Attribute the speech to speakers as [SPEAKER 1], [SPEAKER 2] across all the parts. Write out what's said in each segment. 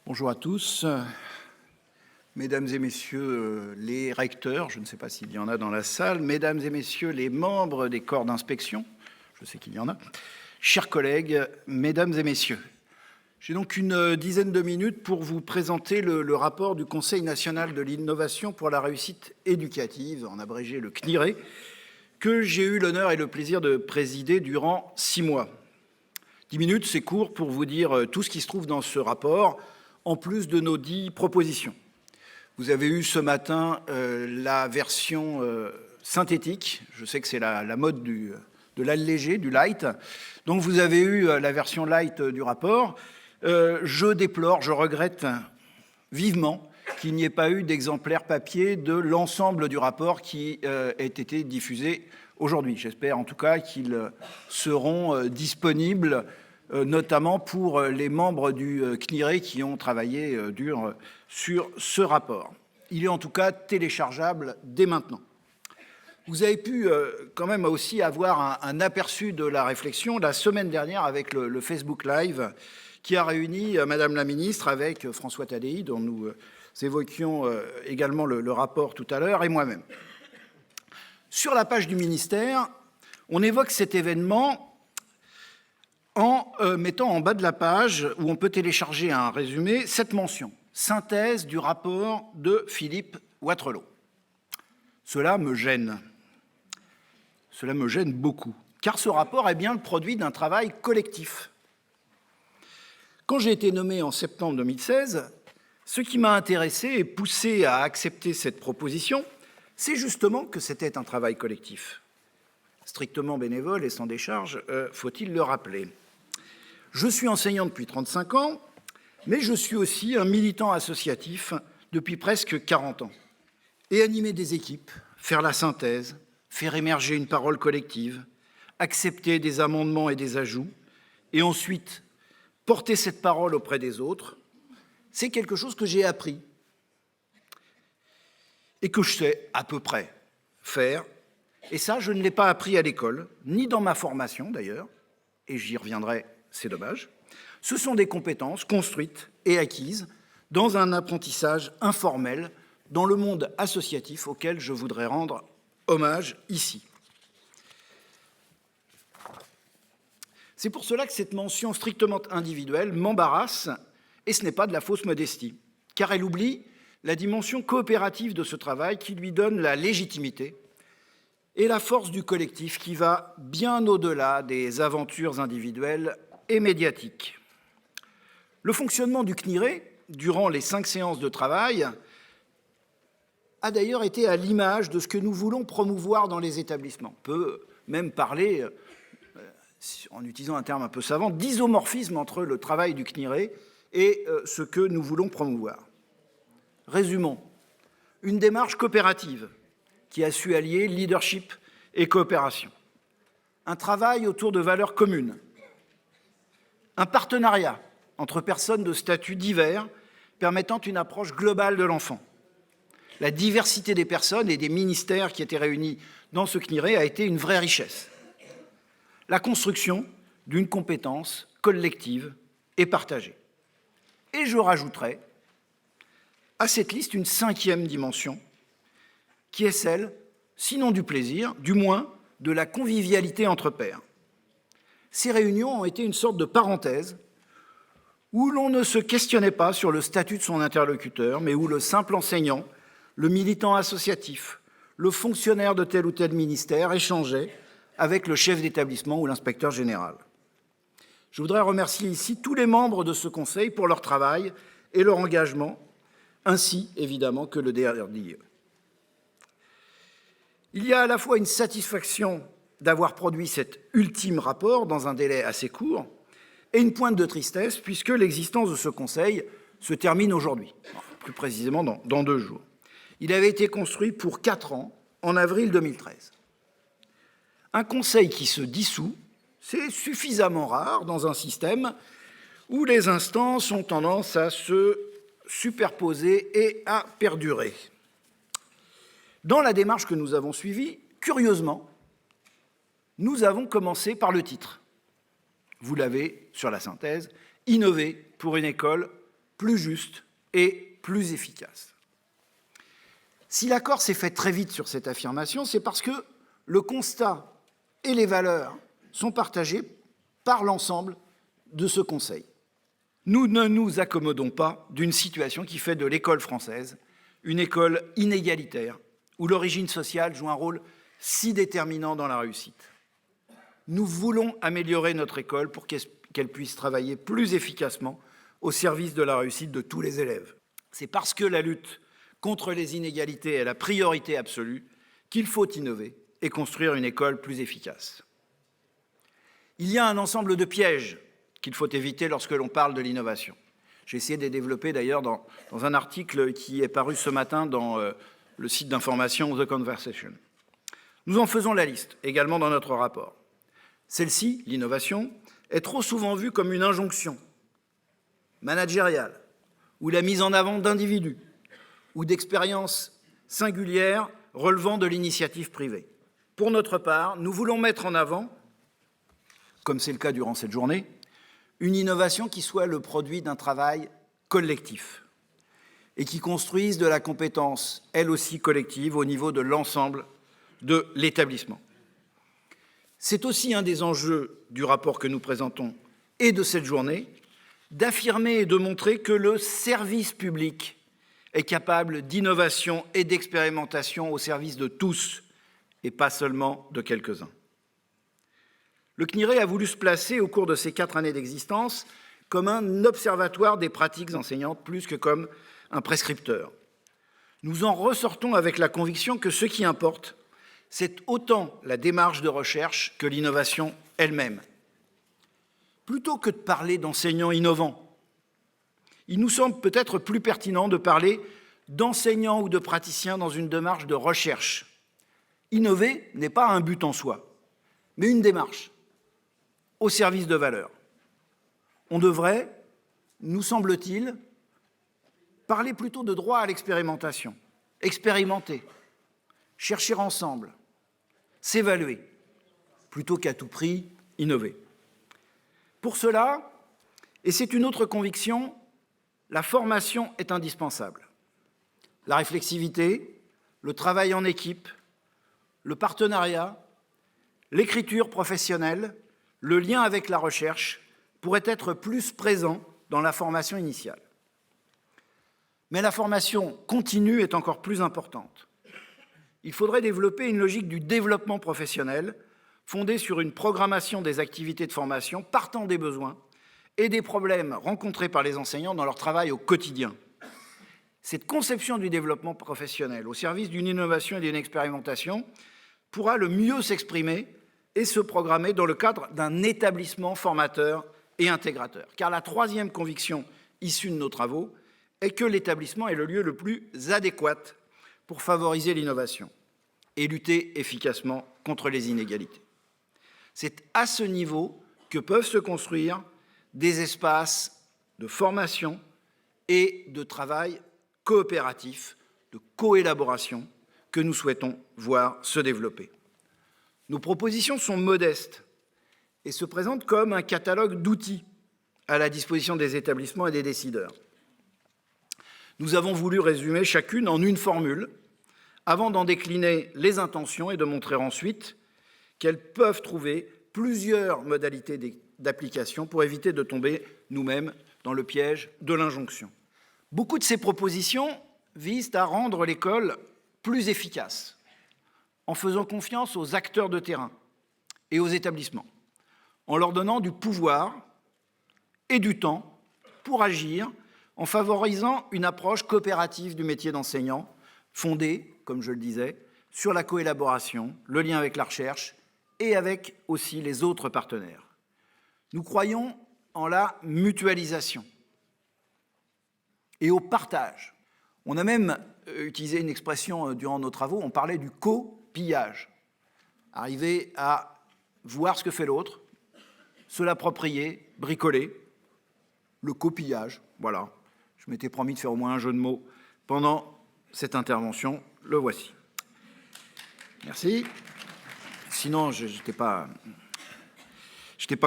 [SPEAKER 1] Bonjour à tous, mesdames et messieurs les recteurs, je ne sais pas s'il y en a dans la salle, mesdames et messieurs les membres des corps d'inspection, je sais qu'il y en a, chers collègues, mesdames et messieurs. J'ai donc une dizaine de minutes pour vous présenter le rapport du Conseil national de l'innovation pour la réussite éducative, en abrégé le CNIRE, que j'ai eu l'honneur et le plaisir de présider durant 6 mois. 10 minutes, c'est court pour vous dire tout ce qui se trouve dans ce rapport, en plus de nos 10 propositions. Vous avez eu ce matin la version synthétique, je sais que c'est la mode de l'allégé, du light, donc vous avez eu la version light du rapport. Je déplore, je regrette vivement qu'il n'y ait pas eu d'exemplaire papier de l'ensemble du rapport qui ait été diffusé aujourd'hui. J'espère en tout cas qu'ils seront disponibles notamment pour les membres du CNIRE qui ont travaillé dur sur ce rapport. Il est en tout cas téléchargeable dès maintenant. Vous avez pu quand même aussi avoir un aperçu de la réflexion la semaine dernière avec le Facebook Live qui a réuni Madame la Ministre avec François Tadei, dont nous évoquions également le rapport tout à l'heure, et moi-même. Sur la page du ministère, on évoque cet événement en mettant en bas de la page, où on peut télécharger un résumé, cette mention, synthèse du rapport de Philippe Wattrelos. Cela me gêne beaucoup, car ce rapport est bien le produit d'un travail collectif. Quand j'ai été nommé en septembre 2016, ce qui m'a intéressé et poussé à accepter cette proposition, c'est justement que c'était un travail collectif. Strictement bénévole et sans décharge, faut-il le rappeler. Je suis enseignant depuis 35 ans, mais je suis aussi un militant associatif depuis presque 40 ans. Et animer des équipes, faire la synthèse, faire émerger une parole collective, accepter des amendements et des ajouts, et ensuite porter cette parole auprès des autres, c'est quelque chose que j'ai appris et que je sais à peu près faire. Et ça, je ne l'ai pas appris à l'école, ni dans ma formation d'ailleurs, et j'y reviendrai, c'est dommage. Ce sont des compétences construites et acquises dans un apprentissage informel dans le monde associatif auquel je voudrais rendre hommage ici. C'est pour cela que cette mention strictement individuelle m'embarrasse, et ce n'est pas de la fausse modestie, car elle oublie la dimension coopérative de ce travail qui lui donne la légitimité et la force du collectif qui va bien au-delà des aventures individuelles et médiatiques. Le fonctionnement du CNIRE, durant les 5 séances de travail, a d'ailleurs été à l'image de ce que nous voulons promouvoir dans les établissements. On peut même parler, en utilisant un terme un peu savant, d'isomorphisme entre le travail du CNIRE et ce que nous voulons promouvoir. Résumons, une démarche coopérative qui a su allier leadership et coopération, un travail autour de valeurs communes, un partenariat entre personnes de statuts divers permettant une approche globale de l'enfant. La diversité des personnes et des ministères qui étaient réunis dans ce CNIRE a été une vraie richesse. La construction d'une compétence collective et partagée. Et je rajouterai à cette liste une 5e dimension, qui est celle, sinon du plaisir, du moins de la convivialité entre pairs. Ces réunions ont été une sorte de parenthèse où l'on ne se questionnait pas sur le statut de son interlocuteur, mais où le simple enseignant, le militant associatif, le fonctionnaire de tel ou tel ministère échangeait avec le chef d'établissement ou l'inspecteur général. Je voudrais remercier ici tous les membres de ce Conseil pour leur travail et leur engagement, ainsi évidemment que le DRDIE. Il y a à la fois une satisfaction d'avoir produit cet ultime rapport dans un délai assez court et une pointe de tristesse puisque l'existence de ce Conseil se termine aujourd'hui, plus précisément dans 2 jours. Il avait été construit pour 4 ans, en avril 2013. Un Conseil qui se dissout, c'est suffisamment rare dans un système où les instances ont tendance à se superposer et à perdurer. Dans la démarche que nous avons suivie, curieusement, nous avons commencé par le titre. Vous l'avez sur la synthèse, « Innover pour une école plus juste et plus efficace. Si l'accord s'est fait très vite sur cette affirmation, c'est parce que le constat et les valeurs sont partagés par l'ensemble de ce Conseil. Nous ne nous accommodons pas d'une situation qui fait de l'école française une école inégalitaire, où l'origine sociale joue un rôle si déterminant dans la réussite. Nous voulons améliorer notre école pour qu'elle puisse travailler plus efficacement au service de la réussite de tous les élèves. C'est parce que la lutte contre les inégalités est la priorité absolue qu'il faut innover et construire une école plus efficace. Il y a un ensemble de pièges qu'il faut éviter lorsque l'on parle de l'innovation. J'ai essayé de les développer d'ailleurs dans un article qui est paru ce matin dans le site d'information The Conversation. Nous en faisons la liste, également dans notre rapport. Celle-ci, l'innovation, est trop souvent vue comme une injonction managériale ou la mise en avant d'individus ou d'expériences singulières relevant de l'initiative privée. Pour notre part, nous voulons mettre en avant, comme c'est le cas durant cette journée, une innovation qui soit le produit d'un travail collectif et qui construise de la compétence, elle aussi collective, au niveau de l'ensemble de l'établissement. C'est aussi un des enjeux du rapport que nous présentons et de cette journée, d'affirmer et de montrer que le service public est capable d'innovation et d'expérimentation au service de tous et pas seulement de quelques-uns. Le CNIRE a voulu se placer au cours de ses 4 années d'existence comme un observatoire des pratiques enseignantes plus que comme un prescripteur. Nous en ressortons avec la conviction que ce qui importe, c'est autant la démarche de recherche que l'innovation elle-même. Plutôt que de parler d'enseignants innovants, il nous semble peut-être plus pertinent de parler d'enseignants ou de praticiens dans une démarche de recherche. Innover n'est pas un but en soi, mais une démarche au service de valeurs. On devrait, nous semble-t-il, parler plutôt de droit à l'expérimentation, expérimenter, chercher ensemble, s'évaluer, plutôt qu'à tout prix innover. Pour cela, et c'est une autre conviction, la formation est indispensable. La réflexivité, le travail en équipe, le partenariat, l'écriture professionnelle, le lien avec la recherche pourraient être plus présents dans la formation initiale. Mais la formation continue est encore plus importante. Il faudrait développer une logique du développement professionnel fondée sur une programmation des activités de formation partant des besoins et des problèmes rencontrés par les enseignants dans leur travail au quotidien. Cette conception du développement professionnel au service d'une innovation et d'une expérimentation pourra le mieux s'exprimer et se programmer dans le cadre d'un établissement formateur et intégrateur. Car la troisième conviction issue de nos travaux est que l'établissement est le lieu le plus adéquat pour favoriser l'innovation et lutter efficacement contre les inégalités. C'est à ce niveau que peuvent se construire des espaces de formation et de travail coopératif, de coélaboration que nous souhaitons voir se développer. Nos propositions sont modestes et se présentent comme un catalogue d'outils à la disposition des établissements et des décideurs. Nous avons voulu résumer chacune en une formule avant d'en décliner les intentions et de montrer ensuite qu'elles peuvent trouver plusieurs modalités d'application pour éviter de tomber nous-mêmes dans le piège de l'injonction. Beaucoup de ces propositions visent à rendre l'école plus efficace, en faisant confiance aux acteurs de terrain et aux établissements, en leur donnant du pouvoir et du temps pour agir, en favorisant une approche coopérative du métier d'enseignant, fondée, comme je le disais, sur la coélaboration, le lien avec la recherche et avec aussi les autres partenaires. Nous croyons en la mutualisation et au partage. On a même utilisé une expression durant nos travaux, on parlait du copillage. Arriver à voir ce que fait l'autre, se l'approprier, bricoler, le copillage, voilà. Je m'étais promis de faire au moins un jeu de mots pendant cette intervention, le voici. Merci. Sinon, je n'étais pas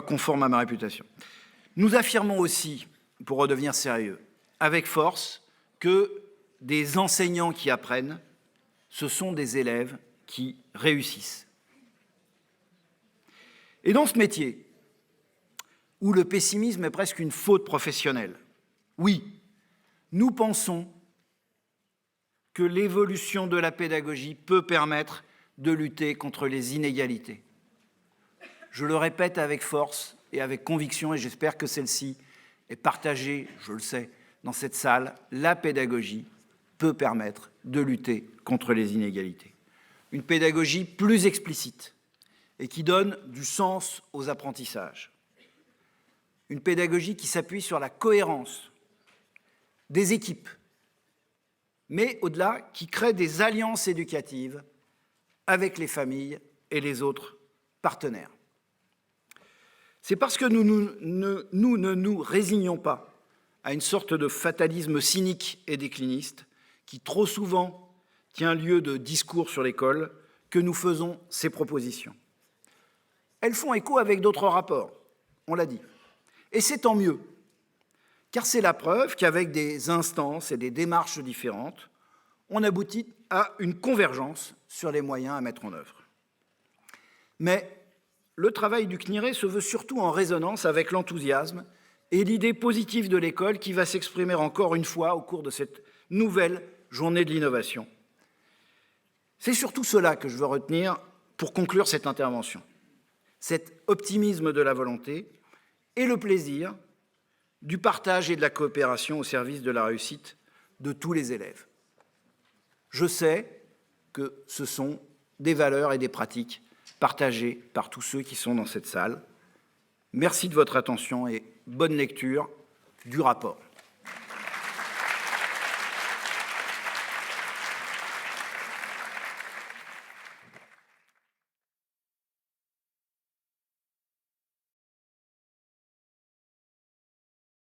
[SPEAKER 1] conforme à ma réputation. Nous affirmons aussi, pour redevenir sérieux, avec force que des enseignants qui apprennent, ce sont des élèves qui réussissent. Et dans ce métier, où le pessimisme est presque une faute professionnelle, oui, nous pensons que l'évolution de la pédagogie peut permettre de lutter contre les inégalités. Je le répète avec force et avec conviction, et j'espère que celle-ci est partagée, je le sais, dans cette salle, la pédagogie peut permettre de lutter contre les inégalités. Une pédagogie plus explicite et qui donne du sens aux apprentissages. Une pédagogie qui s'appuie sur la cohérence des équipes, mais au-delà, qui crée des alliances éducatives avec les familles et les autres partenaires. C'est parce que nous ne nous résignons pas à une sorte de fatalisme cynique et décliniste qui trop souvent tient lieu de discours sur l'école que nous faisons ces propositions. Elles font écho avec d'autres rapports, on l'a dit. Et c'est tant mieux, car c'est la preuve qu'avec des instances et des démarches différentes, on aboutit à une convergence sur les moyens à mettre en œuvre. Mais le travail du CNIRE se veut surtout en résonance avec l'enthousiasme et l'idée positive de l'école qui va s'exprimer encore une fois au cours de cette nouvelle journée de l'innovation. C'est surtout cela que je veux retenir pour conclure cette intervention. Cet optimisme de la volonté et le plaisir du partage et de la coopération au service de la réussite de tous les élèves. Je sais que ce sont des valeurs et des pratiques partagées par tous ceux qui sont dans cette salle. Merci de votre attention et bonne lecture du rapport.